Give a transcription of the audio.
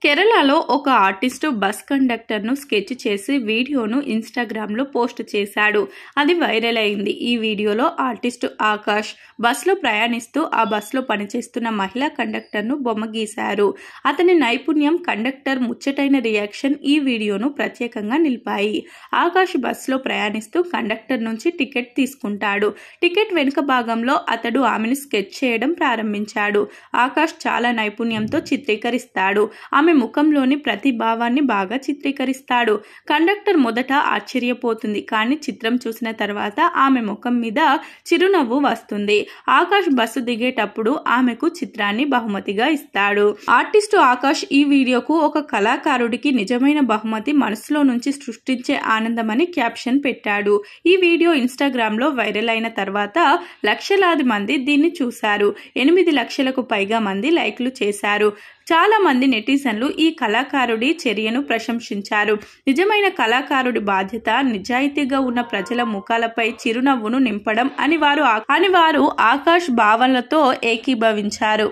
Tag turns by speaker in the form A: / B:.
A: కేరళలో ఒక artist bus కండక్టర్ను స్కెచ్ చేసి వీడియోను ఇన్స్టాగ్రామ్లో పోస్ట్ చేశాడు. అది వైరల్ అయింది. ఈ వీడియోలో ఆర్టిస్టు ఆకాష్ బస్లో ప్రయాణిస్తూ ఆ బస్లో పనిచేస్తున్న మహిళా కండక్టర్ను బొమ్మ గీశారు. అతని నైపుణ్యం, కండక్టర్ ముచ్చటైన రియాక్షన్ ఈ వీడియోను ప్రత్యేకంగా నిలిపాయి. ఆకాష్ బస్లో ప్రయాణిస్తూ కండక్టర్ నుంచి టికెట్ తీసుకుంటాడు. టికెట్ వెనుక భాగంలో అతడు ఆమెను స్కెచ్ చేయడం ప్రారంభించాడు. ఆకాష్ చాలా నైపుణ్యంతో చిత్రీకరిస్తాడు. ఆమె ముఖంలోని ప్రతి భావాన్ని బాగా చిత్రీకరిస్తాడు. కండక్టర్ మొదట ఆశ్చర్యపోతుంది, కానీ చిత్రం చూసిన తర్వాత ఆమె ముఖం మీద చిరునవ్వు వస్తుంది. ఆకాష్ బస్సు దిగేటప్పుడు ఆమెకు చిత్రాన్ని బహుమతిగా ఇస్తాడు. ఆర్టిస్టు ఆకాష్ ఈ వీడియోకు ఒక కళాకారుడికి నిజమైన బహుమతి మనసులో నుంచి సృష్టించే ఆనందమని క్యాప్షన్ పెట్టాడు. ఈ వీడియో ఇన్స్టాగ్రామ్ లో వైరల్ అయిన తర్వాత లక్షలాది మంది దీన్ని చూశారు. 8 లక్షలకు పైగా మంది లైక్లు చేశారు. చాలా మంది నెటిజన్లు ఈ కళాకారుడి చర్యను ప్రశంసించారు. నిజమైన కళాకారుడి బాధ్యత నిజాయితీగా ఉన్న ప్రజల ముఖాలపై చిరునవ్వును నింపడం అని వారు ఆకాష్ భావనలతో ఏకీభవించారు.